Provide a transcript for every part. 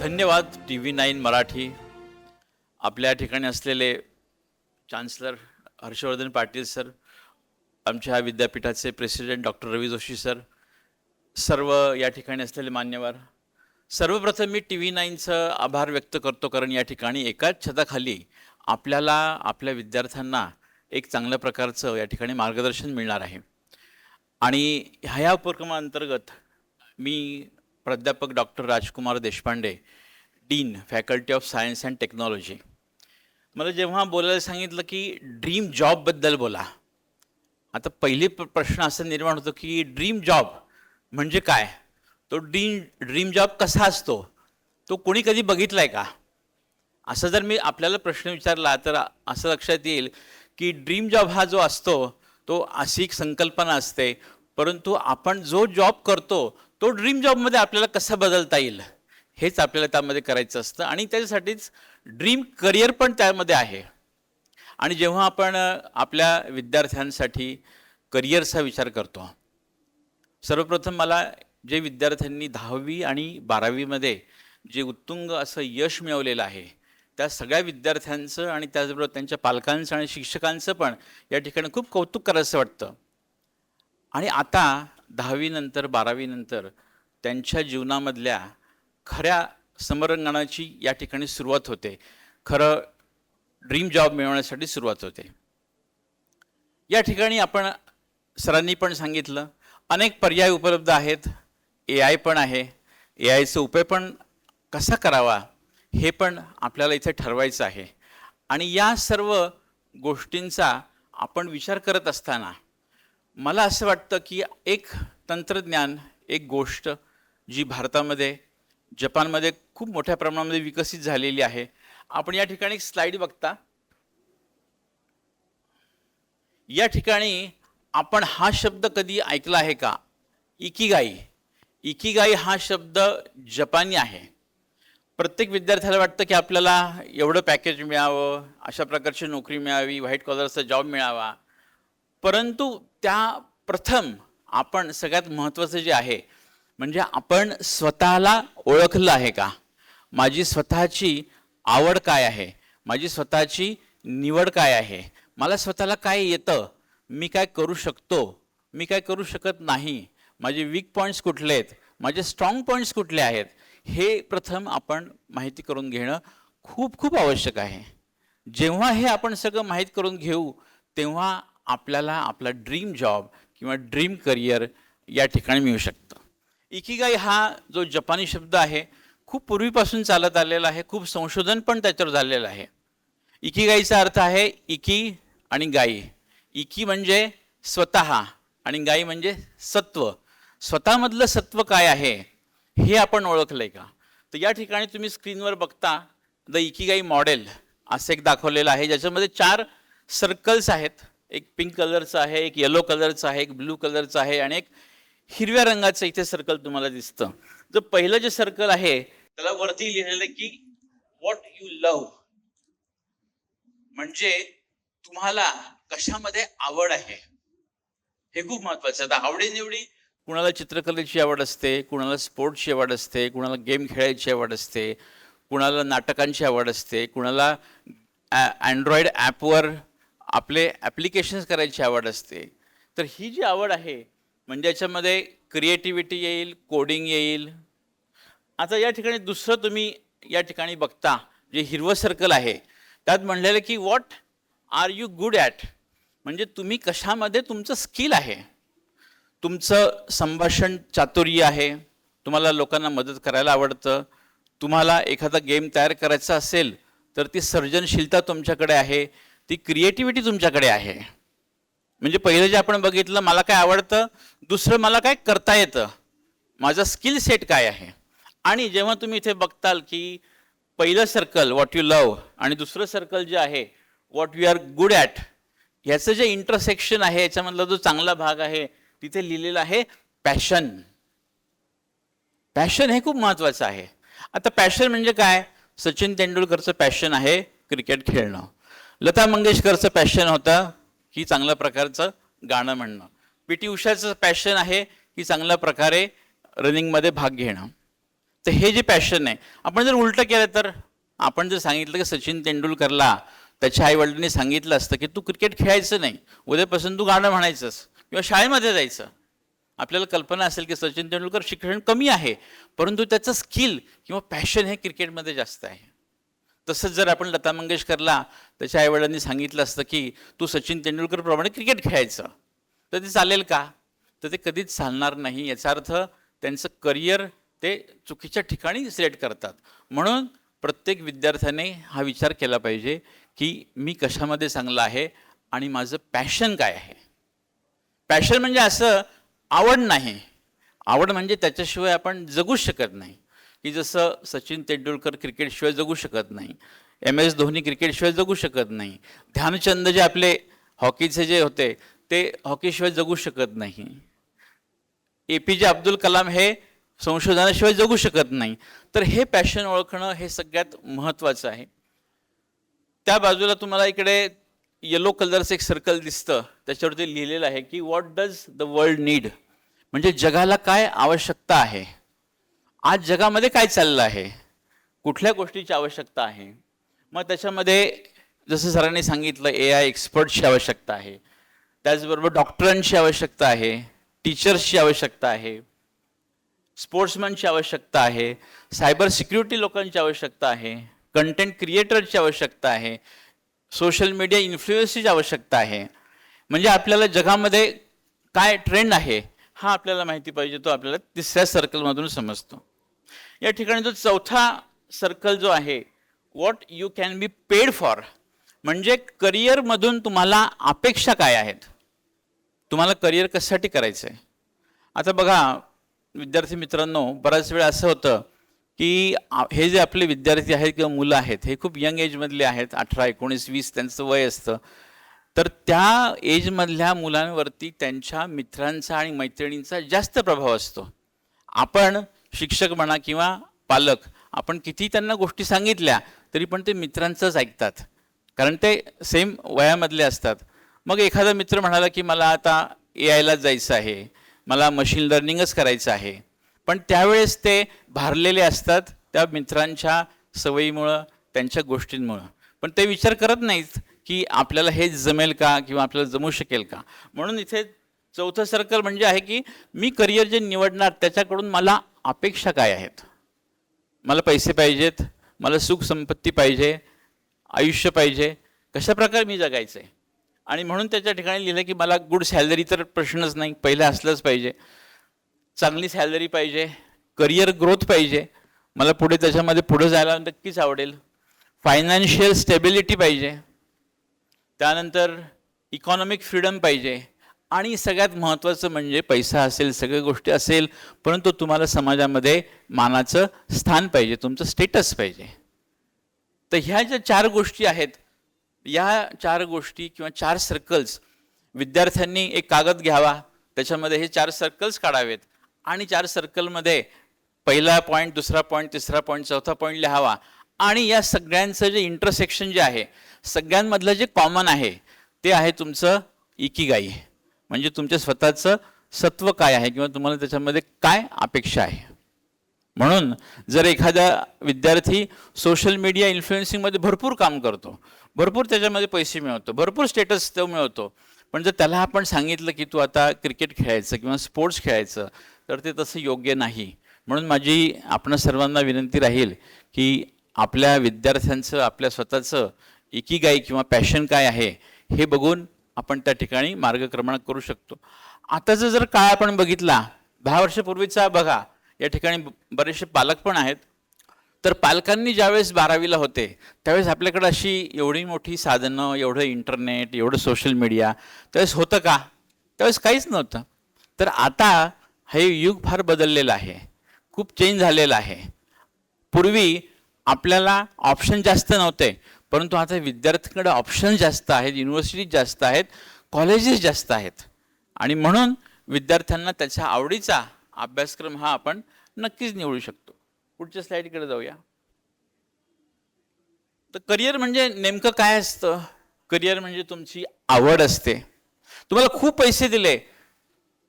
धन्यवाद TV9 मराठी. आपल्या ठिकाणी असलेले चान्सलर हर्षवर्धन पाटील सर, आमच्या विद्यापीठाचे प्रेसिडेंट डॉक्टर रवी जोशी सर, सर्व या ठिकाणी असलेले मान्यवर, सर्वप्रथम मी TV9चं आभार व्यक्त करतो, कारण या ठिकाणी एकाच छताखाली आपल्याला आपल्या विद्यार्थ्यांना एक चांगल्या प्रकारचं या ठिकाणी मार्गदर्शन मिळणार आहे. आणि ह्या उपक्रमाअंतर्गत मी प्राध्यापक doctor Rajkumar Deshpande, dean faculty of science and technology, मला जेव्हा बोलायला सांगितलं की ड्रीम जॉबबद्दल बोला, आता पहिली प्रश्न असा निर्माण होतो की ड्रीम जॉब म्हणजे काय, तो ड्रीम जॉब कसा असतो, तो कोणी कधी बघितला आहे का, असं जर मी आपल्याला प्रश्न विचारला तर असं लक्षात येईल की ड्रीम जॉब हा जो असतो तो अशी एक संकल्पना असते, परंतु आपण जो जॉब करतो तो ड्रीम जॉबमध्ये आपल्याला कसा बदलता येईल हेच आपल्याला त्यामध्ये करायचं असतं. आणि त्याच्यासाठीच ड्रीम करिअर पण त्यामध्ये आहे. आणि जेव्हा आपण आपल्या विद्यार्थ्यांसाठी करिअरचा विचार करतो, सर्वप्रथम मला जे विद्यार्थ्यांनी 10वी आणि 12वीमध्ये जे उत्तुंग असं यश मिळवलेलं आहे त्या सगळ्या विद्यार्थ्यांचं आणि त्याचबरोबर त्यांच्या पालकांचं आणि शिक्षकांचं पण या ठिकाणी खूप कौतुक करायचं वाटतं. आणि आता 10वी नंतर 12वी नंतर त्यांच्या जीवनामधल्या खऱ्या समरंगणाची या ठिकाणी सुरुवात होते, खरं ड्रीम जॉब मिळवण्यासाठी सुरुवात होते. या ठिकाणी आपण सरांनी पण सांगितलं अनेक पर्याय उपलब्ध आहेत, AI पण आहे, AIचा उपयोग पण कसा करावा हे पण आपल्याला इथे ठरवायचं आहे. आणि या सर्व गोष्टींचा आपण विचार करत असताना मला असं वाटतं की एक तंत्रज्ञान, एक गोष्ट जी भारतामध्ये, जपानमध्ये खूप मोठ्या प्रमाणामध्ये विकसित झालेली आहे. आपण या ठिकाणी एक स्लाइड बघता, या ठिकाणी आपण हा शब्द कधी ऐकला आहे का, इकिगाई. इकिगाई हा शब्द जपानी आहे. प्रत्येक विद्यार्थ्याला वाटतं की आपल्याला एवढं पॅकेज मिळावं, अशा प्रकारची नोकरी मिळावी, व्हाईट कॉलरचा जॉब मिळावा, परंतु त्या प्रथम आपण सगळ्यात महत्त्वाचं जे आहे म्हणजे आपण स्वतःला ओळखलं आहे का, माझी स्वतःची आवड काय आहे, माझी स्वतःची निवड काय आहे, मला स्वतःला काय येतं, मी काय करू शकतो, मी काय करू शकत नाही, माझे वीक पॉईंट्स कुठले आहेत, माझे स्ट्रॉंग पॉईंट्स कुठले आहेत, हे प्रथम आपण माहिती करून घेणं खूप खूप आवश्यक आहे. जेव्हा हे आपण सगळं माहीत करून घेऊ तेव्हा आपल्याला आपला ड्रीम जॉब किंवा ड्रीम करिअर या ठिकाणी मिळू शकतं. इकिगाई हा जो जपानी शब्द आहे खूप पूर्वीपासून चालत आलेला आहे, खूप संशोधन पण त्याच्यावर झालेलं आहे. इकिगाईचा अर्थ आहे इकी आणि गाई. इकी म्हणजे स्वतः आणि गाई म्हणजे सत्व. स्वतःमधलं सत्व काय आहे हे आपण ओळखलंय का. तर या ठिकाणी तुम्ही स्क्रीनवर बघता द इकिगाई मॉडेल असं एक दाखवलेलं आहे, ज्याच्यामध्ये 4 सर्कल्स आहेत. एक पिंक कलरचं आहे, एक येलो कलरचं आहे, एक ब्लू कलरचं आहे आणि एक हिरव्या रंगाचं इथे सर्कल तुम्हाला दिसतं. जो पहिलं जे सर्कल आहे त्याला वरती लिहिलेलं आहे की व्हॉट यू लव्ह, म्हणजे तुम्हाला कशामध्ये आवड आहे हे खूप महत्वाचं आहे. आता आवडीनिवडी, कुणाला चित्रकलेची आवड असते, कुणाला स्पोर्ट्सची आवड असते, कुणाला गेम खेळायची आवड असते, कुणाला नाटकांची आवड असते, कुणाला अँड्रॉइड ॲपवर आपले ॲप्लिकेशन्स करायची आवड असते. तर ही जी आवड आहे म्हणजे याच्यामध्ये क्रिएटिव्हिटी येईल, कोडिंग येईल. आता या ठिकाणी दुसरं तुम्ही या ठिकाणी बघता जे हिरवं सर्कल आहे त्यात म्हणलेलं की what are you good at, म्हणजे तुम्ही कशामध्ये तुमचं स्किल आहे, तुमचं संभाषण चातुर्य आहे, तुम्हाला लोकांना मदत करायला आवडतं, तुम्हाला एखादा गेम तयार करायचा असेल तर ती सर्जनशीलता तुमच्याकडे आहे, ती क्रिएटिव्हिटी तुमच्याकडे आहे. म्हणजे पहिलं जे आपण बघितलं मला काय आवडतं, दुसरं मला काय करता येतं, माझा स्किल सेट काय आहे. आणि जेव्हा तुम्ही इथे बघताल की पहिलं सर्कल व्हॉट यू लव्ह आणि दुसरं सर्कल जे आहे what you are good at, ह्याचं जे इंटरसेक्शन आहे, याच्यामधला जो चांगला भाग आहे तिथे लिहिलेलं आहे पॅशन. पॅशन हे खूप महत्त्वाचं आहे. आता पॅशन म्हणजे काय, सचिन तेंडुलकरचं पॅशन आहे क्रिकेट खेळणं, लता मंगेशकरचं पॅशन होतं की चांगल्या प्रकारचं गाणं म्हणणं, PT उषाचं पॅशन आहे की चांगल्या प्रकारे रनिंगमध्ये भाग घेणं. तर हे जे पॅशन आहे, आपण जर उलटं केलं तर, आपण जर सांगितलं की सचिन तेंडुलकरला त्याच्या आईवडिलांनी सांगितलं असतं की तू क्रिकेट खेळायचं नाही, उद्यापासून तू गाणं म्हणायचंस किंवा शाळेमध्ये जायचं. आपल्याला कल्पना असेल की सचिन तेंडुलकर शिक्षण कमी आहे, परंतु त्याचं स्किल किंवा पॅशन हे क्रिकेटमध्ये जास्त आहे. तसंच जर आपण लता मंगेशकरला त्याच्या आईवडिलांनी सांगितलं असतं की तू सचिन तेंडुलकरप्रमाणे क्रिकेट खेळायचं, तर ते चालेल का? तर ते कधीच चालणार नाही. याचा अर्थ त्यांचं करिअर ते चुकीच्या ठिकाणी सिलेक्ट करतात. म्हणून प्रत्येक विद्यार्थ्याने हा विचार केला पाहिजे की मी कशामध्ये चांगला आहे आणि माझं पॅशन काय आहे. पॅशन म्हणजे असं आवड नाही, आवड म्हणजे त्याच्याशिवाय आपण जगूच शकत नाही. की जसं सचिन तेंडुलकर क्रिकेटशिवाय जगू शकत नाही, MS धोनी क्रिकेटशिवाय जगू शकत नाही, ध्यानचंद जे आपले हॉकीचे जे होते ते हॉकीशिवाय जगू शकत नाही, APJ अब्दुल कलाम हे संशोधनाशिवाय जगू शकत नाही. तर हे पॅशन ओळखणं हे सगळ्यात महत्त्वाचं आहे. त्या बाजूला तुम्हाला इकडे येलो कलरचं एक सर्कल दिसतं, त्याच्यावरती लिहिलेलं आहे की what does the world need, म्हणजे जगाला काय आवश्यकता आहे, आज जगामध्ये काय चाललं आहे, कुठल्या गोष्टीची आवश्यकता आहे. मग त्याच्यामध्ये जसं सरांनी सांगितलं AI एक्सपर्टची आवश्यकता आहे, त्याचबरोबर डॉक्टरांची आवश्यकता आहे, टीचर्सची आवश्यकता आहे, स्पोर्ट्समनची आवश्यकता आहे, सायबर सिक्युरिटी लोकांची आवश्यकता आहे, कंटेंट क्रिएटरची आवश्यकता आहे, सोशल मीडिया इन्फ्लुएन्सची आवश्यकता आहे. म्हणजे आपल्याला जगामध्ये काय ट्रेंड आहे हा आपल्याला माहिती पाहिजे, तो आपल्याला तिसऱ्या सर्कलमधून समजतो. या ठिकाणी जो चौथा सर्कल जो आहे, what you can be paid for, म्हणजे करिअरमधून तुम्हाला अपेक्षा काय आहेत, तुम्हाला करिअर कशासाठी करायचं आहे. आता बघा विद्यार्थी मित्रांनो, बराच वेळ असं होतं की हे जे आपले विद्यार्थी आहेत किंवा मुलं आहेत हे खूप यंग एजमधले आहेत, 18, 19, 20 त्यांचं वय असतं. तर त्या एजमधल्या मुलांवरती त्यांच्या मित्रांचा आणि मैत्रिणींचा जास्त प्रभाव असतो. आपण शिक्षक म्हणा किंवा पालक, आपण किती त्यांना गोष्टी सांगितल्या तरी पण ते मित्रांचंच ऐकतात, कारण ते सेम वयामधले असतात. मग एखादा मित्र म्हणाला की मला आता AIलाच जायचं आहे, मला मशीन लर्निंगच करायचं आहे, पण त्यावेळेस ते भारलेले असतात त्या मित्रांच्या सवयीमुळं, त्यांच्या गोष्टींमुळं. पण ते विचार करत नाहीत की आपल्याला हे जमेल का किंवा आपल्याला जमू शकेल का. म्हणून इथे चौथं सर्कल म्हणजे आहे की मी करिअर जे निवडणार त्याच्याकडून मला अपेक्षा काय आहेत. मला पैसे पाहिजेत, मला सुख संपत्ती पाहिजे, आयुष्य पाहिजे, कशा प्रकारे मी जगायचं आहे. आणि म्हणून त्याच्या ठिकाणी लिहिलं की मला गुड सॅलरी तर प्रश्नच नाही, पहिलं असलंच पाहिजे, चांगली सॅलरी पाहिजे, करिअर ग्रोथ पाहिजे, मला पुढे त्याच्यामध्ये पुढे जायला नक्कीच आवडेल, फायनान्शियल स्टेबिलिटी पाहिजे, त्यानंतर इकॉनॉमिक फ्रीडम पाहिजे, आणि सगळ्यात महत्त्वाचं म्हणजे पैसा असेल, सगळ्या गोष्टी असेल, परंतु तुम्हाला समाजामध्ये मानाचं स्थान पाहिजे, तुमचं स्टेटस पाहिजे. तर ह्या ज्या 4 गोष्टी आहेत, या 4 गोष्टी किंवा 4 सर्कल्स विद्यार्थ्यांनी एक कागद घ्यावा, त्याच्यामध्ये हे 4 सर्कल्स काढावेत आणि 4 सर्कलमध्ये पहिला पॉईंट, दुसरा पॉईंट, तिसरा पॉईंट, चौथा पॉईंट लिहावा. आणि या सगळ्यांचं जे इंटरसेक्शन जे आहे, सगळ्यांमधलं जे कॉमन आहे ते आहे तुमचं इकिगाई, म्हणजे तुमच्या स्वतःचं सत्व काय आहे किंवा तुम्हाला त्याच्यामध्ये काय अपेक्षा आहे. म्हणून जर एखादा विद्यार्थी सोशल मीडिया इन्फ्लुएन्सिंगमध्ये भरपूर काम करतो, भरपूर त्याच्यामध्ये पैसे मिळवतो, भरपूर स्टेटस तो मिळवतो, पण जर त्याला आपण सांगितलं की तू आता क्रिकेट खेळायचं किंवा स्पोर्ट्स खेळायचं, तर ते तसं योग्य नाही. म्हणून माझी आपण सर्वांना विनंती राहील की आपल्या विद्यार्थ्यांचं आपल्या स्वतःचं इकिगाई किंवा पॅशन काय आहे हे बघून आपण त्या ठिकाणी मार्गक्रमण करू शकतो. आताचा जर काळ आपण बघितला, 10 वर्षापूर्वीचा बघा, या ठिकाणी बरेचसे पालक पण आहेत. तर पालकांनी ज्यावेळेस 12वीला होते त्यावेळेस आपल्याकडे अशी एवढी मोठी साधनं, एवढं इंटरनेट, एवढं सोशल मीडिया त्यावेळेस होतं का? त्यावेळेस काहीच नव्हतं. तर आता हे युग फार बदललेलं आहे, खूप चेंज झालेलं आहे. पूर्वी आपल्याला ऑप्शन जास्त नव्हते, परंतु आता विद्यार्थ्यांकडे ऑप्शन जास्त आहेत, युनिव्हर्सिटीज जास्त आहेत, कॉलेजेस जास्त आहेत, आणि म्हणून विद्यार्थ्यांना त्याच्या आवडीचा अभ्यासक्रम हा आपण नक्कीच निवडू शकतो. पुढच्या स्लाईडकडे जाऊया. तर करिअर म्हणजे नेमकं काय असतं? करिअर म्हणजे तुमची आवड असते. तुम्हाला खूप पैसे दिले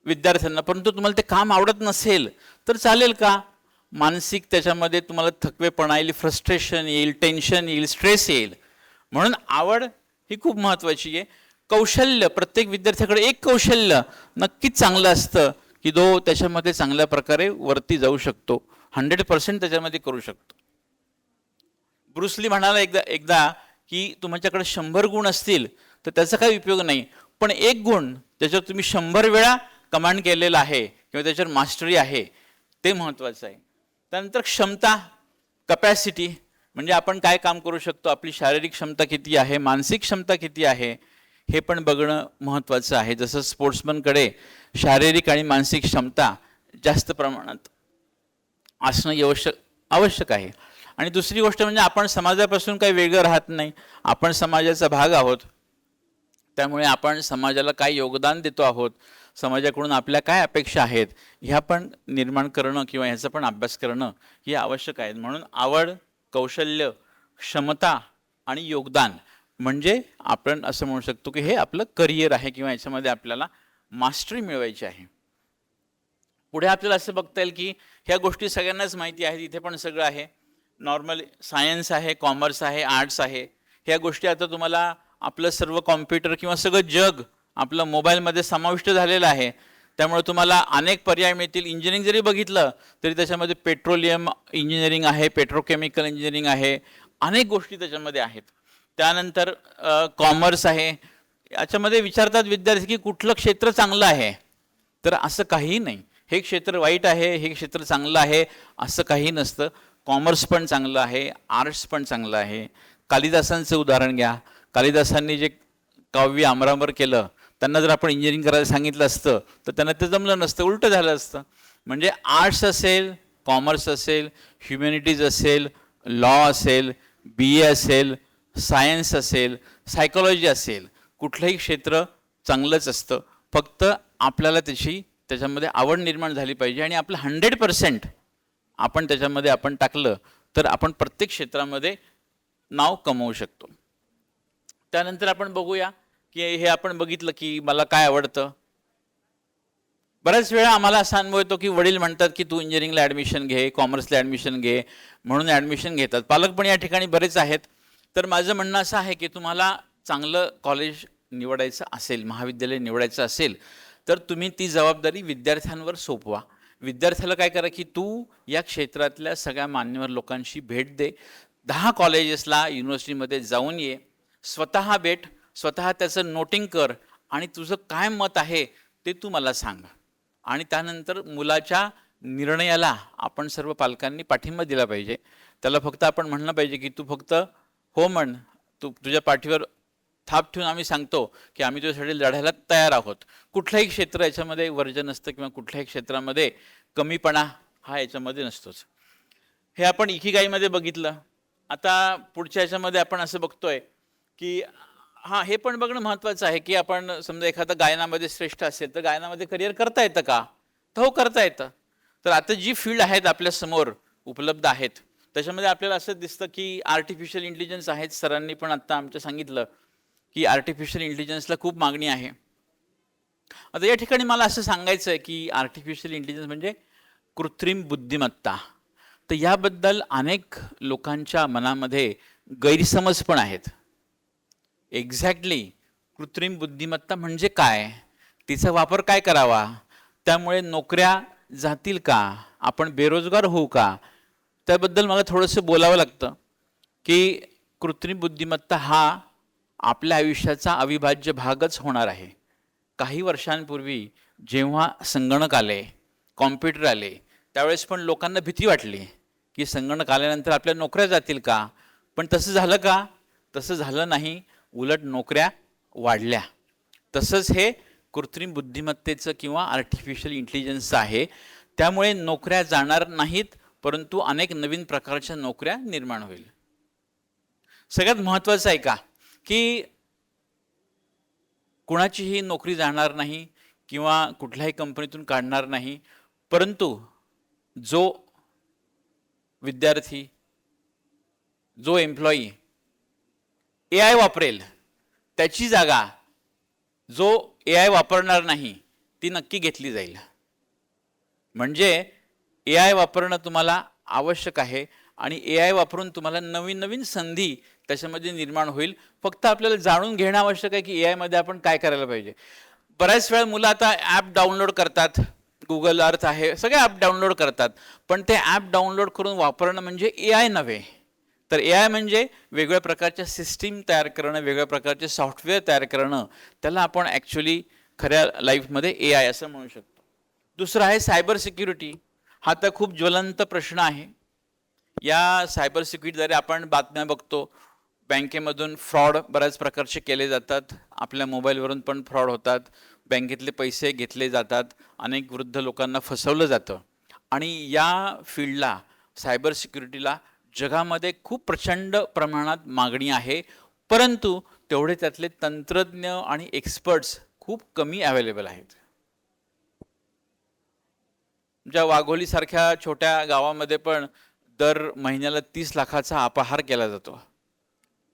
विद्यार्थ्यांना, परंतु तुम्हाला ते काम आवडत नसेल तर चालेल का? मानसिक त्याच्यामध्ये तुम्हाला थकवेपणा येईल, फ्रस्ट्रेशन येईल, टेन्शन येईल, स्ट्रेस येईल. म्हणून आवड ही खूप महत्त्वाची आहे. कौशल्य, प्रत्येक विद्यार्थ्याकडे एक कौशल्य नक्कीच चांगलं असतं की तो त्याच्यामध्ये चांगल्या प्रकारे वरती जाऊ शकतो, 100% त्याच्यामध्ये करू शकतो. ब्रुसली म्हणाला एकदा की तुमच्याकडे 100 गुण असतील तर त्याचा काही उपयोग नाही, पण एक गुण त्याच्यावर तुम्ही 100 वेळा कमांड केलेला आहे किंवा त्याच्यावर मास्टरी आहे ते महत्त्वाचं आहे. त्यानंतर क्षमता, कपॅसिटी, म्हणजे आपण काय काम करू शकतो, आपली शारीरिक क्षमता किती आहे, मानसिक क्षमता किती आहे हे पण बघणं महत्त्वाचं आहे. जसं स्पोर्ट्समनकडे शारीरिक आणि मानसिक क्षमता जास्त प्रमाणात असणं आवश्यक आहे. आणि दुसरी गोष्ट म्हणजे आपण समाजापासून काही वेगळं राहत नाही, आपण समाजाचा भाग आहोत. त्यामुळे आपण समाजाला काय योगदान देतो आहोत, समाजाकडून आपल्या काय अपेक्षा आहेत ह्या पण निर्माण करणं किंवा ह्याचा पण अभ्यास करणं हे आवश्यक आहे. म्हणून आवड, कौशल्य, क्षमता आणि योगदान म्हणजे आपण असं म्हणू शकतो की हे आपलं करिअर आहे किंवा याच्यामध्ये आपल्याला मास्टरी मिळवायची आहे. पुढे आपल्याला असं बघता येईल की ह्या गोष्टी सगळ्यांनाच माहिती आहेत, इथे पण सगळं आहे. नॉर्मल सायन्स आहे, कॉमर्स आहे, आर्ट्स आहे, ह्या गोष्टी आता तुम्हाला आपलं सर्व कॉम्प्युटर किंवा सगळं जग आपलं मोबाईलमध्ये समाविष्ट झालेलं आहे. त्यामुळे तुम्हाला अनेक पर्याय मिळतील. इंजिनिअरिंग जरी बघितलं तरी त्याच्यामध्ये पेट्रोलियम इंजिनिअरिंग आहे, पेट्रोकेमिकल इंजिनिअरिंग आहे, अनेक गोष्टी त्याच्यामध्ये आहेत. त्यानंतर कॉमर्स आहे. याच्यामध्ये विचारतात विद्यार्थी की कुठलं क्षेत्र चांगलं आहे, तर असं काहीही नाही. हे क्षेत्र वाईट आहे, हे क्षेत्र चांगलं आहे असं काही नसतं. कॉमर्स पण चांगलं आहे, आर्ट्स पण चांगलं आहे. कालिदासांचं उदाहरण घ्या. कालिदासांनी जे काव्य आमरामर केलं, त्यांना जर आपण इंजिनिअरिंग करायला सांगितलं असतं तर त्यांना ते जमलं नसतं, उलटं झालं असतं. म्हणजे आर्ट्स असेल, कॉमर्स असेल, ह्युमॅनिटीज असेल, लॉ असेल, BA असेल, सायन्स असेल, सायकोलॉजी असेल, कुठलंही क्षेत्र चांगलंच असतं. फक्त आपल्याला त्याच्यामध्ये आवड निर्माण झाली पाहिजे आणि आपलं 100% आपण त्याच्यामध्ये आपण टाकलं तर आपण प्रत्येक क्षेत्रामध्ये नाव कमवू शकतो. त्यानंतर आपण बघूया की हे आपण बघितलं की मला काय आवडतं. बऱ्याच वेळा आम्हाला असा अनुभव येतो की वडील म्हणतात की तू इंजिनिअरिंगला ॲडमिशन घे, कॉमर्सला ॲडमिशन घे, म्हणून ॲडमिशन घेतात. पालक पण या ठिकाणी बरेच आहेत. तर माझं म्हणणं असं आहे की तुम्हाला चांगलं कॉलेज निवडायचं असेल, महाविद्यालय निवडायचं असेल तर तुम्ही ती जबाबदारी विद्यार्थ्यांवर सोपवा. विद्यार्थ्याला काय करा की तू या क्षेत्रातल्या सगळ्या मान्यवर लोकांशी भेट दे, 10 कॉलेजेसला, युनिव्हर्सिटीमध्ये जाऊन ये, स्वतः भेट, स्वतः त्याचं नोटिंग कर आणि तुझं काय मत आहे ते तू मला सांग. आणि त्यानंतर मुलाच्या निर्णयाला आपण सर्व पालकांनी पाठिंबा दिला पाहिजे. त्याला फक्त आपण म्हणलं पाहिजे की तू फक्त हो म्हण, तुझ्या पाठीवर थाप ठेवून आम्ही सांगतो की आम्ही तुझ्यासाठी लढायला तयार आहोत. कुठलंही क्षेत्र याच्यामध्ये वर्ज्य नसतं किंवा कुठल्याही क्षेत्रामध्ये कमीपणा हा याच्यामध्ये नसतोच. हे आपण इकिगाईमध्ये बघितलं. आता पुढच्या याच्यामध्ये आपण असं बघतोय की हां, हे पण बघणं महत्त्वाचं आहे की आपण समजा एखादा गायनामध्ये श्रेष्ठ असेल तर गायनामध्ये करिअर करता येतं का, तर हो करता येतं. तर आता जी फील्ड आहेत आपल्यासमोर उपलब्ध आहेत त्याच्यामध्ये आपल्याला असं दिसतं की आर्टिफिशियल इंटेलिजन्स आहेत. सरांनी पण आत्ता आमच्या सांगितलं की आर्टिफिशियल इंटेलिजन्सला खूप मागणी आहे. आता या ठिकाणी मला असं सांगायचं आहे की आर्टिफिशियल इंटेलिजन्स म्हणजे कृत्रिम बुद्धिमत्ता. तर याबद्दल अनेक लोकांच्या मनामध्ये गैरसमज पण आहेत. एक्झॅक्टली कृत्रिम बुद्धिमत्ता म्हणजे काय, तिचा वापर काय करावा, त्यामुळे नोकऱ्या जातील का, आपण बेरोजगार होऊ का, त्याबद्दल मला थोडंसं बोलावं लागतं. की कृत्रिम बुद्धिमत्ता हा आपल्या आयुष्याचा अविभाज्य भागच होणार आहे. काही वर्षांपूर्वी जेव्हा संगणक आले, कॉम्प्युटर आले, त्यावेळेस पण लोकांना भीती वाटली की संगणक आल्यानंतर आपल्या नोकऱ्या जातील का. पण तसं झालं का, तसं झालं नाही, उलट नोकऱ्या वाढल्या. तसंच हे कृत्रिम बुद्धिमत्तेचं किंवा आर्टिफिशियल इंटेलिजन्सचं आहे. त्यामुळे नोकऱ्या जाणार नाहीत, परंतु अनेक नवीन प्रकारच्या नोकऱ्या निर्माण होईल. सगळ्यात महत्त्वाचं आहे का की कुणाचीही नोकरी जाणार नाही किंवा कुठल्याही कंपनीतून काढणार नाही, परंतु जो विद्यार्थी, जो एम्प्लॉई AI वापरेल त्याची जागा जो AI वापरणार नाही ती नक्की घेतली जाईल. म्हणजे AI वापरणं तुम्हाला आवश्यक आहे आणि AI वापरून तुम्हाला नवीन नवीन संधी त्याच्यामध्ये निर्माण होईल. फक्त आपल्याला जाणून घेणं आवश्यक आहे की AI मध्ये आपण काय करायला पाहिजे. बऱ्याच वेळा मुलं आता ॲप डाउनलोड करतात. Google अर्थ आहे, सगळे ॲप डाउनलोड करतात. पण ते ॲप डाउनलोड करून वापरणं म्हणजे AI नव्हे. तर AI म्हणजे वेगवेगळ्या प्रकारच्या सिस्टीम तयार करणं, वेगवेगळ्या प्रकारचे सॉफ्टवेअर तयार करणं, त्याला आपण ॲक्च्युली खऱ्या लाईफमध्ये AI असं म्हणू शकतो. दुसरं आहे सायबर सिक्युरिटी. हा तर खूप ज्वलंत प्रश्न आहे. या सायबर सिक्युरिटीद्वारे आपण बातम्या बघतो. बँकेमधून फ्रॉड बऱ्याच प्रकारचे केले जातात. आपल्या मोबाईलवरून पण फ्रॉड होतात. बँकेतले पैसे घेतले जातात. अनेक वृद्ध लोकांना फसवलं जातं. आणि या फील्डला, सायबर सिक्युरिटीला जगामध्ये खूप प्रचंड प्रमाणात मागणी आहे. परंतु तेवढे त्यातले तंत्रज्ञ आणि एक्सपर्ट्स खूप कमी अवेलेबल आहेत. ज्या वाघोलीसारख्या छोट्या गावामध्ये पण दर महिन्याला 30 लाखाचा अपहार केला जातो.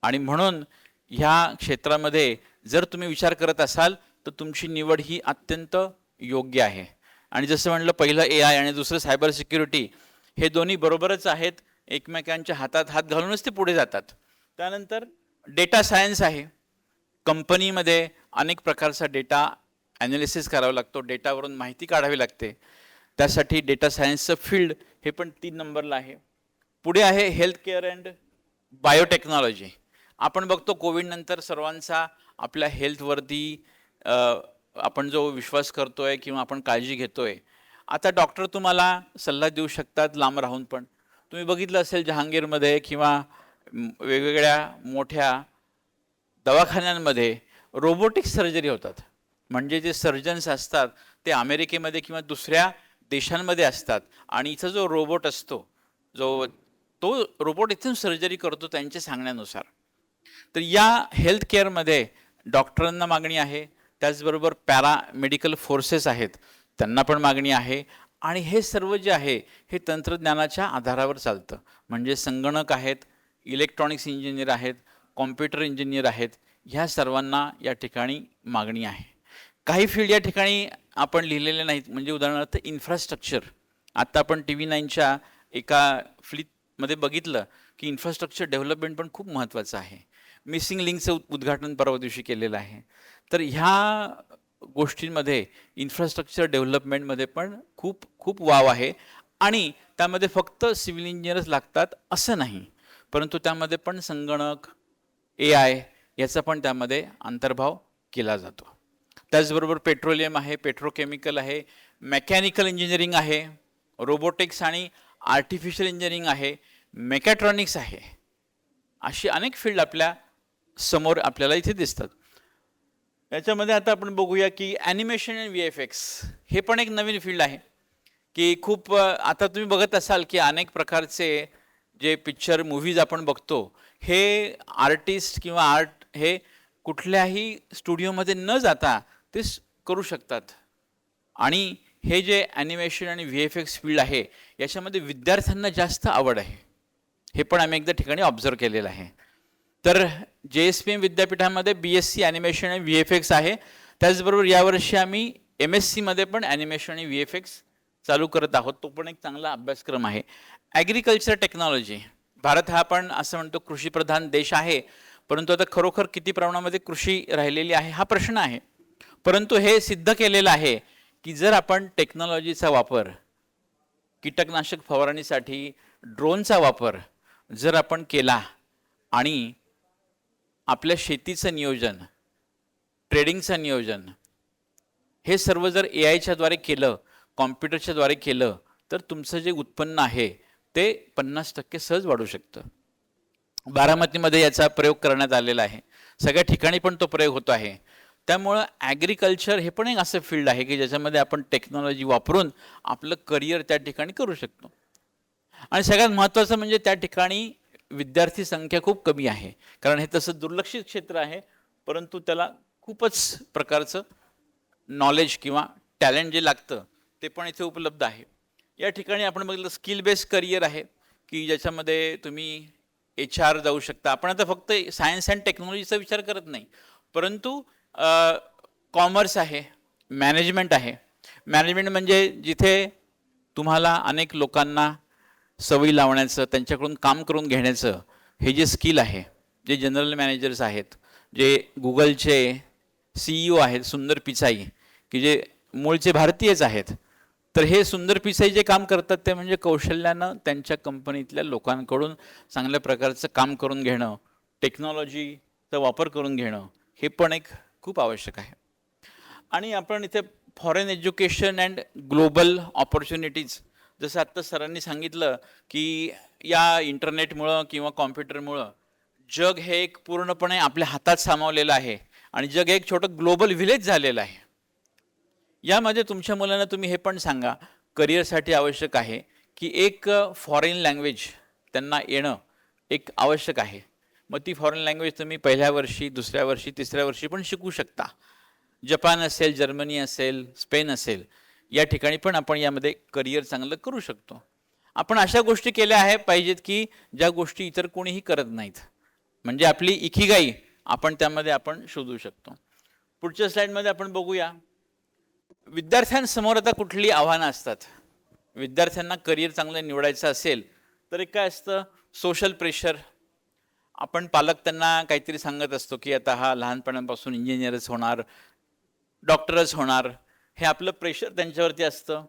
आणि म्हणून ह्या क्षेत्रामध्ये जर तुम्ही विचार करत असाल तर तुमची निवड ही अत्यंत योग्य आहे. आणि जसं म्हटलं, पहिलं AI आणि दुसरं सायबर सिक्युरिटी, हे दोन्ही बरोबरच आहेत. एकमेकांच्या हातात हात घालूनच ते पुढे जातात. त्यानंतर डेटा सायन्स आहे. कंपनीमध्ये अनेक प्रकारचा डेटा ॲनालिसिस करावा लागतो, डेटावरून माहिती काढावी लागते. त्यासाठी डेटा सायन्सचं फील्ड हे पण 3 नंबरला आहे. पुढे आहे हेल्थ केअर अँड बायोटेक्नॉलॉजी. आपण बघतो कोविडनंतर सर्वांचा आपल्या हेल्थवरती आपण जो विश्वास करतोय किंवा आपण काळजी घेतोय. आता डॉक्टर तुम्हाला सल्ला देऊ शकतात लांब राहून पण. तुम्ही बघितलं असेल जहांगीरमध्ये किंवा वेगवेगळ्या मोठ्या दवाखान्यांमध्ये रोबोटिक सर्जरी होतात. म्हणजे जे सर्जन्स असतात ते अमेरिकेमध्ये किंवा दुसऱ्या देशांमध्ये असतात आणि इथं जो रोबोट असतो, तो रोबोट इथून सर्जरी करतो त्यांच्या सांगण्यानुसार. तर या हेल्थ केअरमध्ये डॉक्टरांना मागणी आहे. त्याचबरोबर पॅरामेडिकल फोर्सेस आहेत, त्यांना पण मागणी आहे. आणि हे सर्व जे आहे हे तंत्रज्ञानाच्या आधारावर चालतं. म्हणजे संगणक आहेत, इलेक्ट्रॉनिक्स इंजिनियर आहेत, कॉम्प्युटर इंजिनियर आहेत, ह्या सर्वांना या ठिकाणी मागणी आहे. काही फील्ड या ठिकाणी आपण लिहिलेले नाहीत. म्हणजे उदाहरणार्थ इन्फ्रास्ट्रक्चर. आता आपण TV9च्या एका फ्लिपमध्ये बघितलं की इन्फ्रास्ट्रक्चर डेव्हलपमेंट पण खूप महत्त्वाचं आहे. मिसिंग लिंकचं उद्घाटन परवा दिवशी केलेलं आहे. तर ह्या गोष्टींमध्ये इन्फ्रास्ट्रक्चर डेव्हलपमेंटमध्ये पण खूप खूप वाव आहे. आणि त्यामध्ये फक्त सिव्हिल इंजिनियर्स लागतात असं नाही, परंतु त्यामध्ये पण संगणक, AI याचा पण त्यामध्ये अंतर्भाव केला जातो. त्याचबरोबर पेट्रोलियम आहे, पेट्रोकेमिकल आहे, मेकॅनिकल इंजिनिअरिंग आहे, रोबोटिक्स आणि आर्टिफिशियल इंजिनिअरिंग आहे, मेकॅट्रॉनिक्स आहे. अशी अनेक फील्ड आपल्या समोर आपल्याला इथे दिसतात. याच्यामध्ये आता आपण बघूया की ॲनिमेशन आणि VFX हे पण एक नवीन फील्ड आहे. की खूप आता तुम्ही बघत असाल की अनेक प्रकारचे जे पिक्चर मूव्हीज आपण बघतो, हे आर्टिस्ट किंवा आर्ट हे कुठल्याही स्टुडिओमध्ये न जाता ते करू शकतात. आणि हे जे ॲनिमेशन आणि VFX फील्ड आहे याच्यामध्ये विद्यार्थ्यांना जास्त आवड आहे. हे पण आम्ही एकदा ठिकाणी ऑब्झर्व केलेलं आहे. तर JSPM विद्यापीठामध्ये BSc ॲनिमेशन आणि VFX आहे. त्याचबरोबर यावर्षी आम्ही MScमध्ये पण ॲनिमेशन आणि VFX चालू करत आहोत. तो पण एक चांगला अभ्यासक्रम आहे. Agriculture technology. भारत हा पण असं म्हणतो कृषीप्रधान देश आहे, परंतु आता खरोखर किती प्रमाणामध्ये कृषी राहिलेली आहे हा प्रश्न आहे. परंतु हे सिद्ध केलेलं आहे की जर आपण टेक्नॉलॉजीचा वापर, कीटकनाशक फवारणीसाठी ड्रोनचा वापर जर आपण केला आणि आपल्या शेतीचं नियोजन, ट्रेडिंगचं नियोजन हे सर्व जर AIच्या द्वारे केलं, कॉम्प्युटरच्या द्वारे केलं, तर तुमचं जे उत्पन्न आहे ते 50% सहज वाढू शकतं. बारामतीमध्ये याचा प्रयोग करण्यात आलेला आहे. सगळ्या ठिकाणी पण तो प्रयोग होतो आहे. त्यामुळं ॲग्रिकल्चर हे पण एक असं फील्ड आहे की ज्याच्यामध्ये आपण टेक्नॉलॉजी वापरून आपलं करिअर त्या ठिकाणी करू शकतो. आणि सगळ्यात महत्त्वाचं म्हणजे त्या ठिकाणी विद्यार्थी संख्या खूप कमी आहे. कारण हे तसं दुर्लक्षित क्षेत्र आहे, परंतु त्याला खूपच प्रकारचं नॉलेज किंवा टॅलेंट जे लागतं ते पण इथे उपलब्ध आहे. या ठिकाणी आपण बघितलं स्किल बेस्ड करिअर आहे की ज्याच्यामध्ये तुम्ही HR जाऊ शकता. आपण आता फक्त सायन्स अँड टेक्नॉलॉजीचा विचार करत नाही, परंतु कॉमर्स आहे, मॅनेजमेंट आहे. मॅनेजमेंट म्हणजे जिथे तुम्हाला अनेक लोकांना सवयी लावण्याचं, त्यांच्याकडून काम करून घेण्याचं हे जे स्किल आहे, जे जनरल मॅनेजर्स आहेत, जे गुगलचे CEO आहेत सुंदर पिचाई, की जे मूळचे भारतीयच आहेत, तर हे सुंदर पिचाई जे काम करतात ते म्हणजे कौशल्यानं त्यांच्या कंपनीतल्या लोकांकडून चांगल्या प्रकारचं काम करून घेणं, टेक्नॉलॉजीचा वापर करून घेणं, हे पण एक खूप आवश्यक आहे. आणि आपण इथे foreign education and global opportunities, जसं आत्ता सरांनी सांगितलं की या इंटरनेटमुळं किंवा कॉम्प्युटरमुळं जग हे एक पूर्णपणे आपल्या हातात सामावलेलं आहे आणि जग एक छोटं ग्लोबल व्हिलेज झालेलं आहे. यामध्ये तुमच्या मुलांना तुम्ही हे पण सांगा, करिअरसाठी आवश्यक आहे की एक फॉरेन लँग्वेज त्यांना येणं एक आवश्यक आहे. मग ती फॉरेन लँग्वेज तुम्ही पहिल्या वर्षी, दुसऱ्या वर्षी, तिसऱ्या वर्षी पण शिकू शकता. जपान असेल, जर्मनी असेल, स्पेन असेल, या ठिकाणी पण आपण यामध्ये करिअर चांगलं करू शकतो. आपण अशा गोष्टी केल्या आहे पाहिजेत की ज्या गोष्टी इतर कोणीही करत नाहीत, म्हणजे आपली इकिगाई आपण त्यामध्ये आपण शोधू शकतो. पुढच्या स्लाइडमध्ये आपण बघूया, विद्यार्थ्यांसमोर आता कुठली आव्हानं असतात. विद्यार्थ्यांना करिअर चांगलं निवडायचं असेल तर एक काय असतं, सोशल प्रेशर. आपण पालक त्यांना काहीतरी सांगत असतो की आता हा लहानपणापासून इंजिनियरच होणार, डॉक्टरच होणार, हे आपलं प्रेशर त्यांच्यावरती असतं.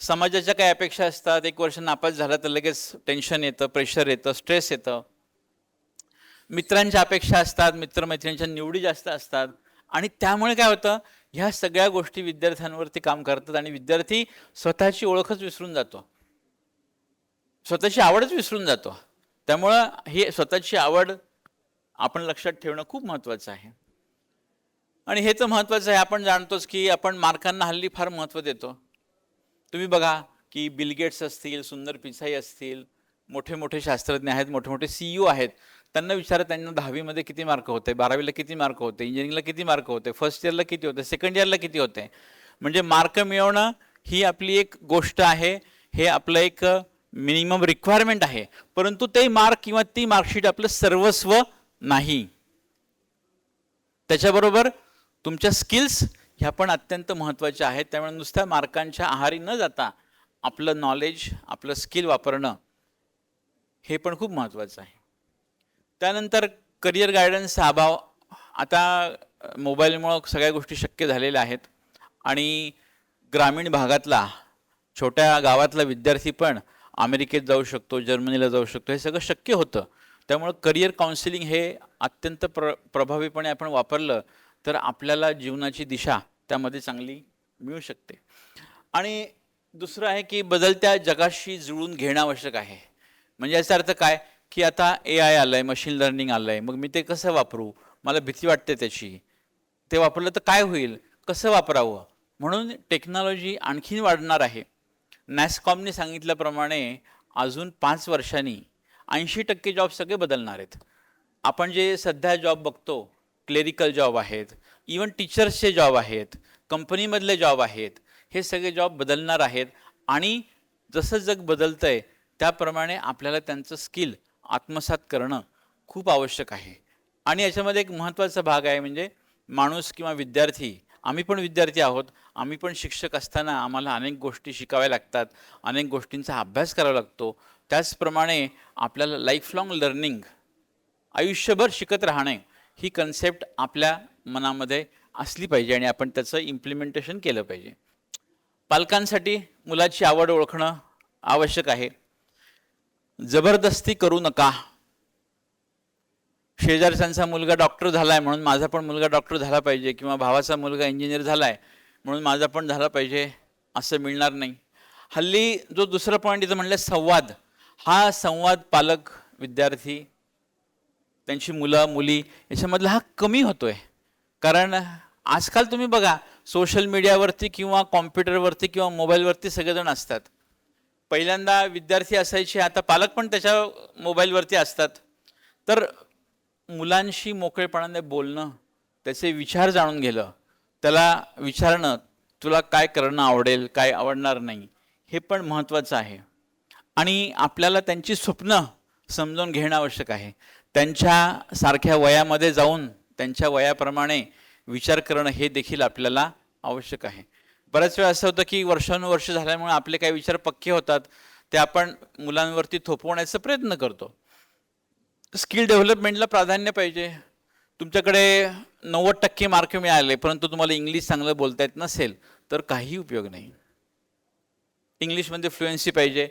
समाजाच्या काही अपेक्षा असतात, 1 वर्ष नापास झाला तर लगेच टेन्शन येतं, प्रेशर येतं, स्ट्रेस येतं. मित्रांच्या अपेक्षा असतात, मित्रमैत्रिणींच्या निवडी जास्त असतात आणि त्यामुळे काय होतं, ह्या सगळ्या गोष्टी विद्यार्थ्यांवरती काम करतात आणि विद्यार्थी स्वतःची ओळखच विसरून जातो, स्वतःची आवडच विसरून जातो. त्यामुळं ही स्वतःची आवड आपण लक्षात ठेवणं खूप महत्त्वाचं आहे. आणि हे तर महत्त्वाचं आहे, आपण जाणतोच की आपण मार्कांना हल्ली फार महत्त्व देतो. तुम्ही बघा की बिल गेट्स असतील, सुंदर पिचाई असतील, मोठे मोठे शास्त्रज्ञ आहेत, मोठे मोठे CEO आहेत, त्यांना विचारा त्यांना 10वीमध्ये किती मार्क होते, 12वीला किती मार्क होते, इंजिनिअरिंगला किती मार्क होते, फर्स्ट इयरला किती होते, सेकंड इयरला किती होते. म्हणजे मार्क मिळवणं ही आपली एक गोष्ट आहे, हे आपलं एक मिनिमम रिक्वायरमेंट आहे. परंतु ते मार्क किंवा ती मार्कशीट आपलं सर्वस्व नाही. त्याच्याबरोबर तुमच्या स्किल्स ह्या पण अत्यंत महत्त्वाच्या आहेत. त्यामुळे नुसत्या मार्कांच्या आहारी न जाता आपलं नॉलेज, आपलं स्किल वापरणं हे पण खूप महत्त्वाचं आहे. त्यानंतर करिअर गायडन्सचा अभाव. आता मोबाईलमुळं सगळ्या गोष्टी शक्य झालेल्या आहेत आणि ग्रामीण भागातला, छोट्या गावातला विद्यार्थी पण अमेरिकेत जाऊ शकतो, जर्मनीला जाऊ शकतो, हे सगळं शक्य होतं. त्यामुळं करिअर काउन्सिलिंग हे अत्यंत प्रभावीपणे आपण वापरलं तर आपल्याला जीवनाची दिशा त्यामध्ये चांगली मिळू शकते. आणि दुसरं आहे की बदलत्या जगाशी जुळून घेणं आवश्यक आहे. म्हणजे याचा अर्थ काय की आता AI आलं आहे, मशीन लर्निंग आलं आहे, मग मी ते कसं वापरू, मला भीती वाटते त्याची, ते वापरलं तर काय होईल, कसं वापरावं. म्हणून टेक्नॉलॉजी आणखीन वाढणार आहे. नॅस्कॉमने सांगितल्याप्रमाणे अजून 5 वर्षांनी 80% जॉब सगळे बदलणार आहेत. आपण जे सध्या जॉब बघतो, क्लेरिकल जॉब आहेत, इवन टीचर्सचे जॉब आहेत, कंपनीमधले जॉब आहेत, हे सगळे जॉब बदलणार आहेत. आणि जसं जग बदलतं आहे त्याप्रमाणे आपल्याला त्यांचं स्किल आत्मसात करणं खूप आवश्यक आहे. आणि याच्यामध्ये एक महत्त्वाचा भाग आहे, म्हणजे माणूस किंवा विद्यार्थी. आम्ही पण विद्यार्थी आहोत, आम्ही पण शिक्षक असताना आम्हाला अनेक गोष्टी शिकाव्या लागतात, अनेक गोष्टींचा अभ्यास करावा लागतो. त्याचप्रमाणे आपल्याला लाईफ लाँग लर्निंग, आयुष्यभर शिकत राहणे, ही कन्सेप्ट आपल्या मनामध्ये असली पाहिजे आणि आपण त्याचं इम्प्लिमेंटेशन केलं पाहिजे. पालकांसाठी मुलाची आवड ओळखणं आवश्यक आहे. जबरदस्ती करू नका. शेजारच्यांचा मुलगा डॉक्टर झाला आहे म्हणून माझा पण मुलगा डॉक्टर झाला पाहिजे, किंवा भावाचा मुलगा इंजिनियर झाला आहे म्हणून माझा पण झाला पाहिजे, असं मिळणार नाही. हल्ली जो दुसरा पॉईंट इथं म्हणलं संवाद, हा संवाद पालक, विद्यार्थी, त्यांची मुलं मुली याच्यामधला हा कमी होतोय. कारण आजकाल तुम्ही बघा सोशल मीडियावरती किंवा कॉम्प्युटरवरती किंवा मोबाईलवरती सगळेजण असतात. पहिल्यांदा विद्यार्थी असायचे, आता पालक पण त्याच्या मोबाईलवरती असतात. तर मुलांशी मोकळेपणाने बोलणं, त्याचे विचार जाणून घेणं, त्याला विचारणं तुला काय करणं आवडेल, काय आवडणार नाही, हे पण महत्त्वाचं आहे. आणि आपल्याला त्यांची स्वप्न समजून घेणं आवश्यक आहे. त्यांच्या सारख्या वयामध्ये जाऊन त्यांच्या वयाप्रमाणे विचार करणं हे देखील आपल्याला आवश्यक आहे. बऱ्याच वेळा असं होतं की वर्षानुवर्ष झाल्यामुळे आपले काही विचार पक्के होतात, ते आपण मुलांवरती थोपवण्याचा प्रयत्न करतो. स्किल डेव्हलपमेंटला प्राधान्य पाहिजे. तुमच्याकडे 90% मार्क मिळाले परंतु तुम्हाला इंग्लिश चांगलं बोलता येत नसेल तर काही उपयोग नाही. इंग्लिशमध्ये फ्लुएन्सी पाहिजे,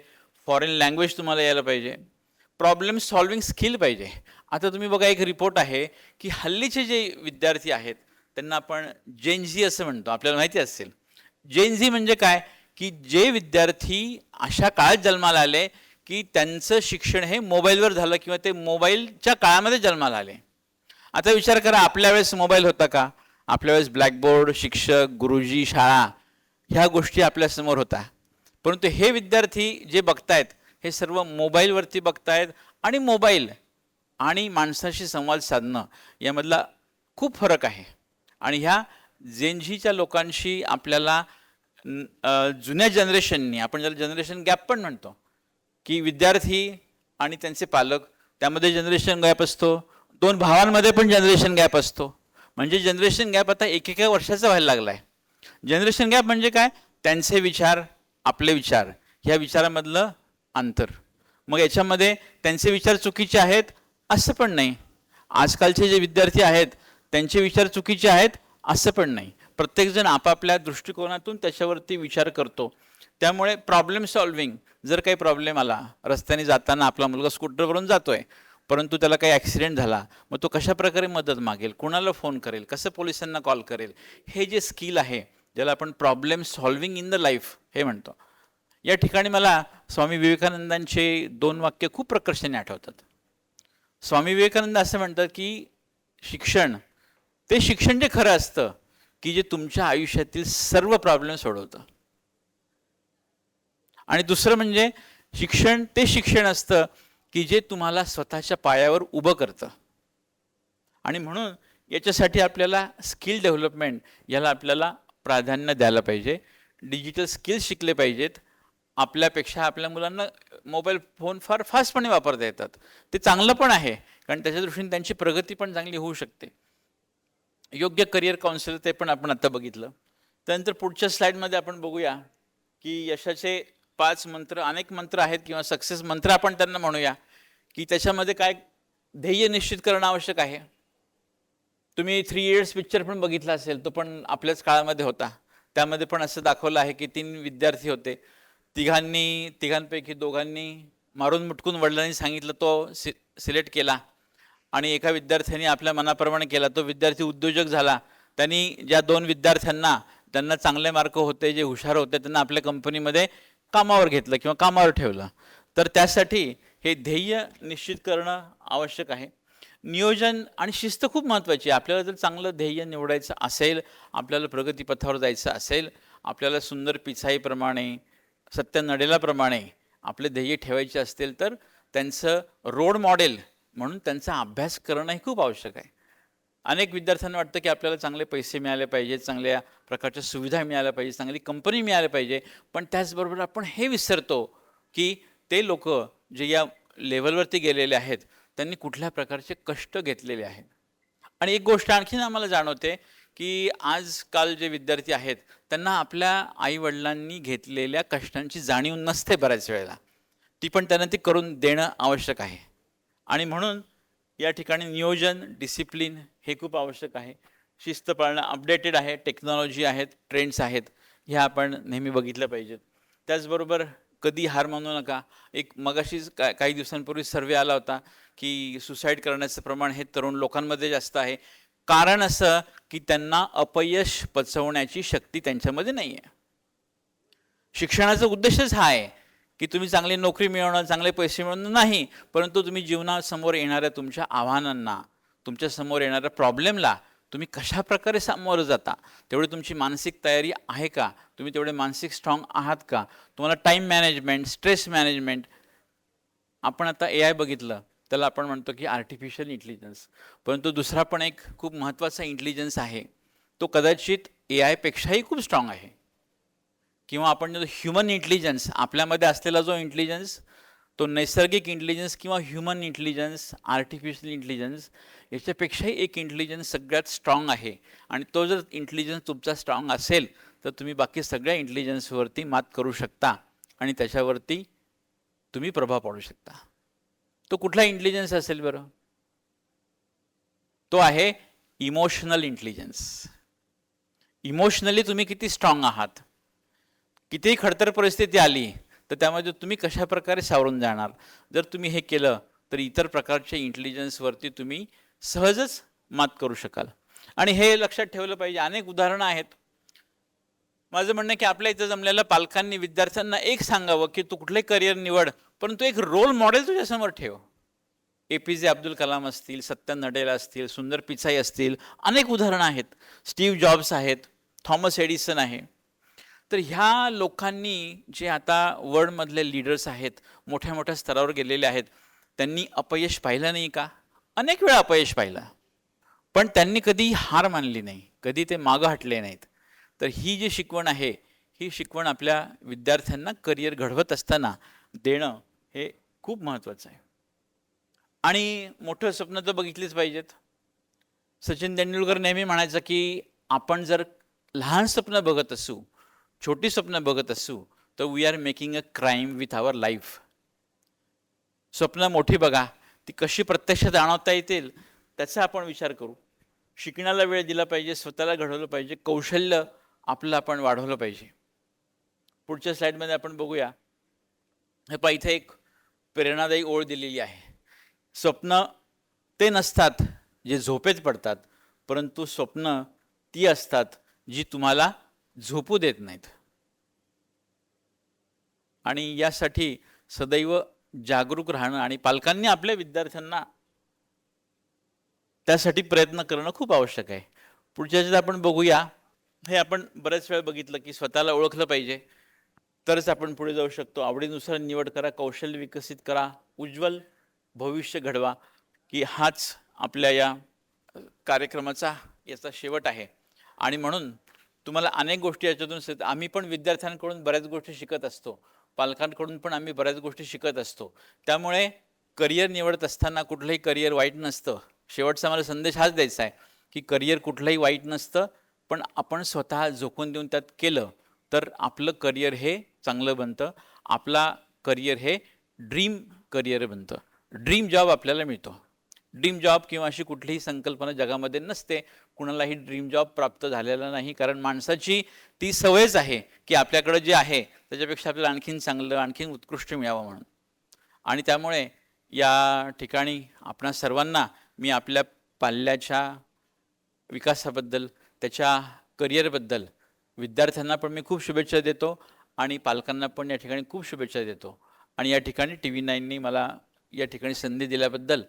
फॉरेन लँग्वेज तुम्हाला यायला पाहिजे, प्रॉब्लेम सॉल्विंग स्किल पाहिजे. आता तुम्ही बघा, एक रिपोर्ट आहे की हल्लीचे जे विद्यार्थी आहेत त्यांना आपण जेनझी असं म्हणतो, आपल्याला माहिती असेल. जेनझी म्हणजे काय, की जे विद्यार्थी अशा काळात जन्माला आले की त्यांचं शिक्षण हे मोबाईलवर झालं किंवा ते मोबाईलच्या काळामध्ये जन्माला आले. आता विचार करा, आपल्या वेळेस मोबाईल होता का? आपल्या वेळेस ब्लॅकबोर्ड, शिक्षक, गुरुजी, शाळा ह्या गोष्टी आपल्यासमोर होत्या. परंतु हे विद्यार्थी जे बघतायत हे सर्व मोबाईलवरती बघतायत आणि मोबाईल आणि माणसाशी संवाद साधणं यामधला खूप फरक आहे. आणि ह्या जेनझीच्या लोकांशी आपल्याला जुन्या जनरेशननी, आपण ज्याला जनरेशन गॅप पण म्हणतो, की विद्यार्थी आणि त्यांचे पालक त्यामध्ये जनरेशन गॅप असतो. दोन भावांमध्ये पण जनरेशन गॅप असतो. म्हणजे जनरेशन गॅप आता एकेका वर्षाचा व्हायला लागला आहे. जनरेशन गॅप म्हणजे काय, त्यांचे विचार आपले विचार ह्या विचारामधलं अंतर. मग याच्यामध्ये त्यांचे विचार चुकीचे आहेत असं पण नाही, आजकालचे जे विद्यार्थी आहेत त्यांचे विचार चुकीचे आहेत असं पण नाही. प्रत्येकजण आपापल्या दृष्टिकोनातून त्याच्यावरती विचार करतो. त्यामुळे प्रॉब्लेम सॉल्विंग, जर काही प्रॉब्लेम आला, रस्त्याने जाताना आपला मुलगा स्कूटरवरून जातोय परंतु त्याला काही ॲक्सिडेंट झाला, मग तो कशा प्रकारे मदत मागेल, कोणाला फोन करेल, कसं पोलिसांना कॉल करेल, हे जे स्किल आहे ज्याला आपण problem solving in the life हे म्हणतो. या ठिकाणी मला स्वामी विवेकानंदांचे 2 वाक्य खूप प्रकर्षाने आठवतात. स्वामी विवेकानंद असं म्हणतात की शिक्षण ते शिक्षण जे खरं असतं की जे तुमच्या आयुष्यातील सर्व प्रॉब्लेम सोडवतं. आणि दुसरं म्हणजे शिक्षण ते शिक्षण असतं की जे तुम्हाला स्वतःच्या पायावर उभं करतं. आणि म्हणून याच्यासाठी आपल्याला स्किल डेव्हलपमेंट याला आपल्याला प्राधान्य द्यायला पाहिजे. डिजिटल स्किल्स शिकले पाहिजेत. आपल्यापेक्षा आपल्या मुलांना मोबाईल फोन फार फास्टपणे वापरता येतात. ते चांगलं पण आहे, कारण त्याच्या दृष्टीने त्यांची प्रगती पण चांगली होऊ शकते. योग्य करिअर काउन्सिलर ते पण आपण आता बघितलं. त्यानंतर पुढच्या स्लाईडमध्ये आपण बघूया की यशाचे 5 मंत्र, अनेक मंत्र आहेत किंवा सक्सेस मंत्र आपण त्यांना म्हणूया, की त्याच्यामध्ये काय ध्येय निश्चित करणं आवश्यक आहे. तुम्ही 3 इडियट्स पिक्चर पण बघितला असेल, तो पण आपल्याच काळामध्ये होता. त्यामध्ये पण असं दाखवलं आहे की 3 विद्यार्थी होते, तिघांपैकी दोघांनी मारून मुटकून वडिलांनी सांगितलं तो सिलेक्ट केला आणि एका विद्यार्थ्याने आपल्या मनाप्रमाणे केला. तो विद्यार्थी उद्योजक झाला. त्यांनी ज्या 2 विद्यार्थ्यांना त्यांना चांगले मार्क होते, जे हुशार होते, त्यांना आपल्या कंपनीमध्ये कामावर घेतलं किंवा कामावर ठेवलं. तर त्यासाठी हे ध्येय निश्चित करणं आवश्यक आहे. नियोजन आणि शिस्त खूप महत्त्वाची आहे. आपल्याला जर चांगलं ध्येय निवडायचं असेल, आपल्याला प्रगतीपथावर जायचं असेल, आपल्याला सुंदर पिसाईप्रमाणे, सत्य नडेलाप्रमाणे आपले ध्येय ठेवायचे असतील, तर त्यांचं रोड मॉडेल म्हणून त्यांचा अभ्यास करणंही खूप आवश्यक आहे. अनेक विद्यार्थ्यांना वाटतं की आपल्याला चांगले पैसे मिळाले पाहिजेत, चांगल्या प्रकारच्या सुविधा मिळाल्या पाहिजे, चांगली कंपनी मिळाली पाहिजे. पण त्याचबरोबर आपण हे विसरतो की ते लोक जे या लेवलवरती गेलेले आहेत त्यांनी कुठल्या प्रकारचे कष्ट घेतलेले आहेत. आणि एक गोष्ट आणखीन आम्हाला जाणवते की आजकाल जे विद्यार्थी आहेत त्यांना आपल्या आईवडिलांनी घेतलेल्या कष्टांची जाणीव नसते बऱ्याच वेळेला. ती पण त्यांना ती करून देणं आवश्यक आहे. आणि म्हणून या ठिकाणी नियोजन, डिसिप्लिन हे खूप आवश्यक आहे. शिस्त पाळणं, अपडेटेड आहे, टेक्नॉलॉजी आहेत, ट्रेंड्स आहेत, ह्या आपण नेहमी बघितल्या पाहिजेत. त्याचबरोबर कधी हार मानू नका. एक मगाशीच काही दिवसांपूर्वी सर्वे आला होता की सुसाईड करण्याचं प्रमाण हे तरुण लोकांमध्ये जास्त आहे. कारण असं की त्यांना अपयश पचवण्याची शक्ती त्यांच्यामध्ये नाही आहे. शिक्षणाचा उद्देशच हा आहे की तुम्ही चांगली नोकरी मिळवणं, चांगले पैसे मिळवणं नाही, परंतु तुम्ही जीवनासमोर येणाऱ्या तुमच्या आव्हानांना, तुमच्या समोर येणाऱ्या प्रॉब्लेमला तुम्ही कशा प्रकारे सामोरं जाता, तेवढी तुमची मानसिक तयारी आहे का, तुम्ही तेवढे मानसिक स्ट्रॉंग आहात का, तुम्हाला टाईम मॅनेजमेंट, स्ट्रेस मॅनेजमेंट. आपण आता AI बघितलं, त्याला आपण म्हणतो की आर्टिफिशियल इंटेलिजन्स, परंतु दुसरा पण एक खूप महत्त्वाचा इंटेलिजन्स आहे, तो कदाचित AI पेक्षाही खूप स्ट्रॉंग आहे. किंवा आपण जो ह्युमन इंटेलिजन्स, आपल्यामध्ये असलेला जो इंटेलिजन्स तो नैसर्गिक इंटेलिजन्स किंवा ह्युमन इंटेलिजन्स, आर्टिफिशियल इंटेलिजन्स याच्यापेक्षाही एक इंटेलिजन्स सगळ्यात स्ट्रॉंग आहे. आणि तो जर इंटेलिजन्स तुमचा स्ट्रॉंग असेल तर तुम्ही बाकी सगळ्या इंटेलिजन्सवरती मात करू शकता आणि त्याच्यावरती तुम्ही प्रभाव पाडू शकता. तो कुठला इंटेलिजन्स असेल बरं? तो आहे इमोशनल इंटेलिजन्स. इमोशनली तुम्ही किती स्ट्रॉंग आहात, कितीही खडतर परिस्थिती आली तर त्यामध्ये तुम्ही कशा प्रकारे सावरून जाणार. जर तुम्ही हे केलं तर इतर प्रकारच्या इंटेलिजन्सवरती तुम्ही सहजच मात करू शकाल. आणि हे लक्षात ठेवलं पाहिजे. अनेक उदाहरणं आहेत. माझं म्हणणं की आपल्या इथं जमलेल्या पालकांनी विद्यार्थ्यांना एक सांगावं की तू कुठले करिअर निवड, परंतु एक रोल मॉडेल तुझ्यासमोर ठेव. APJ अब्दुल कलाम असतील, सत्य नडेला असतील, सुंदर पिचाई असतील, अनेक उदाहरणं आहेत. स्टीव्ह जॉब्स आहेत, थॉमस एडिसन आहे. तर ह्या लोकांनी जे आता वर्ल्डमधले लीडर्स आहेत, मोठ्या मोठ्या स्तरावर गेलेले आहेत, त्यांनी अपयश पाहिलं नाही का? अनेक वेळा अपयश पाहिलं, पण त्यांनी कधी हार मानली नाही, कधी ते मागं हटले नाहीत. तर ही जी शिकवण आहे, ही शिकवण आपल्या विद्यार्थ्यांना करिअर घडवत असताना देणं हे खूप महत्त्वाचं आहे. आणि मोठं स्वप्न तर बघितलीच पाहिजेत. सचिन तेंडुलकर नेहमी म्हणायचं की आपण जर लहान स्वप्न बघत असू, छोटी स्वप्न बघत असू, तर we are making a crime with our life. स्वप्न मोठी बघा, ती कशी प्रत्यक्षात आणवता येतील त्याचा आपण विचार करू. शिकण्याला वेळ दिला पाहिजे, स्वतःला घडवलं पाहिजे, कौशल्य आपलं आपण वाढवलं पाहिजे. पुढच्या स्लाईडमध्ये आपण बघूया. हे पहा, इथे एक प्रेरणादायी ओळ दिलेली आहे. स्वप्न ते नसतात जे झोपेत पडतात, परंतु स्वप्न ती असतात जी तुम्हाला झोपू देत नाहीत. आणि यासाठी सदैव जागरूक राहणं आणि पालकांनी आपल्या विद्यार्थ्यांना त्यासाठी प्रयत्न करणं खूप आवश्यक आहे. पुढच्या ह्याच्यात आपण बघूया. हे आपण बऱ्याच वेळा बघितलं की स्वतःला ओळखलं पाहिजे, तरच आपण पुढे जाऊ शकतो. आवडीनुसार निवड करा, कौशल्य विकसित करा, उज्ज्वल भविष्य घडवा, की हाच आपल्या या कार्यक्रमाचा याचा शेवट आहे. आणि म्हणून तुम्हाला अनेक गोष्टी याच्यातून आम्ही पण विद्यार्थ्यांकडून बऱ्याच गोष्टी शिकत असतो, पालकांकडून पण आम्ही बऱ्याच गोष्टी शिकत असतो. त्यामुळे करिअर निवडत असताना कुठलंही करिअर वाईट नसतं. शेवटचा मला संदेश हाच द्यायचा आहे की करिअर कुठलंही वाईट नसतं, पण आपण स्वतः झोकून देऊन त्यात केलं तर आपलं करिअर हे चांगलं बनतं. आपला करिअर हे ड्रीम करिअर बनतं. ड्रीम जॉब आपल्याला मिळतो. ड्रीम जॉब किंवा अशी कुठलीही संकल्पना जगामध्ये नसते. कुणालाही ड्रीम जॉब प्राप्त झालेला नाही, कारण माणसाची ती सवयच आहे की आपल्याकडे जे आहे त्याच्यापेक्षा आपल्याला आणखीन चांगलं, आणखीन उत्कृष्ट मिळावं म्हणून. आणि त्यामुळे या ठिकाणी आपणा सर्वांना मी आपल्या पाल्याच्या विकासाबद्दल, त्याच्या करिअरबद्दल विद्यार्थ्यांना पण मी खूप शुभेच्छा देतो आणि पालकांना पण या ठिकाणी खूप शुभेच्छा देतो. आणि या ठिकाणी TV9नी मला या ठिकाणी संधी दिल्याबद्दल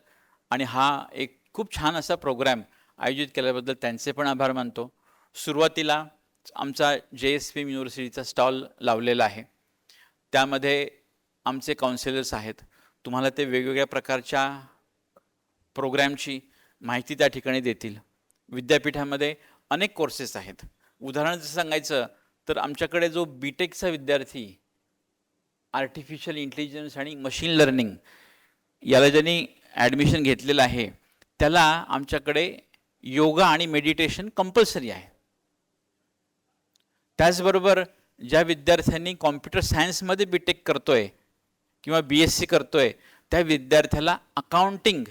आणि हा एक खूप छान असा प्रोग्राम आयोजित केल्याबद्दल त्यांचे पण आभार मानतो. सुरुवातीला आमचा JSP युनिव्हर्सिटीचा स्टॉल लावलेला आहे. त्यामध्ये आमचे काउन्सिलर्स आहेत. तुम्हाला ते वेगवेगळ्या प्रकारच्या प्रोग्रॅमची माहिती त्या ठिकाणी देतील. विद्यापीठामध्ये अनेक कोर्सेस आहेत. उदाहरण जर सांगायचं तर आमच्याकडे जो BTechचा विद्यार्थी आर्टिफिशियल इंटेलिजन्स आणि मशीन लर्निंग याला ज्यांनी ॲडमिशन घेतलेलं आहे त्याला आमच्याकडे योगा आणि मेडिटेशन कंपल्सरी आहे. त्याचबरोबर ज्या विद्यार्थ्यांनी कॉम्प्युटर सायन्समध्ये BTech करतोय किंवा BSc करतोय त्या विद्यार्थ्याला अकाउंटिंग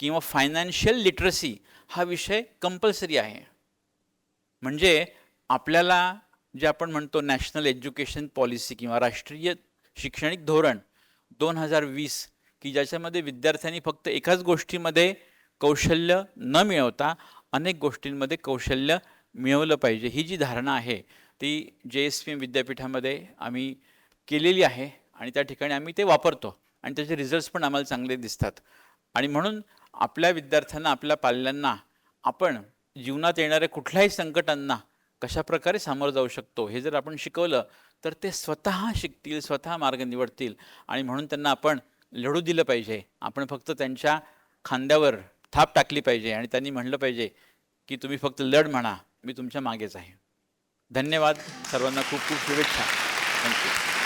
किंवा फायनान्शियल लिटरसी हा विषय कंपल्सरी आहे. म्हणजे आपल्याला जे आपण म्हणतो नॅशनल एज्युकेशन पॉलिसी किंवा राष्ट्रीय शैक्षणिक धोरण 2020 की ज्याच्यामध्ये विद्यार्थ्यांनी फक्त एकाच गोष्टीमध्ये कौशल्य न मिळवता अनेक गोष्टींमध्ये कौशल्य मिळवलं पाहिजे, ही जी धारणा आहे ती JSP विद्यापीठामध्ये आम्ही केलेली आहे आणि त्या ठिकाणी आम्ही ते वापरतो आणि त्याचे रिझल्ट्स पण आम्हाला चांगले दिसतात. आणि म्हणून आपल्या विद्यार्थ्यांना, आपल्या पाल्यांना आपण जीवनात येणाऱ्या कुठल्याही संकटांना कशा प्रकारे सामोरं जाऊ शकतो हे जर आपण शिकवलं तर ते स्वतः शिकतील, स्वतः मार्ग निवडतील. आणि म्हणून त्यांना आपण लढू दिलं पाहिजे. आपण फक्त त्यांच्या खांद्यावर थाप टाकली पाहिजे आणि त्यांनी म्हणलं पाहिजे की तुम्ही फक्त लढ म्हणा, मी तुमच्या मागेच आहे. धन्यवाद. सर्वांना खूप खूप शुभेच्छा. थँक्यू.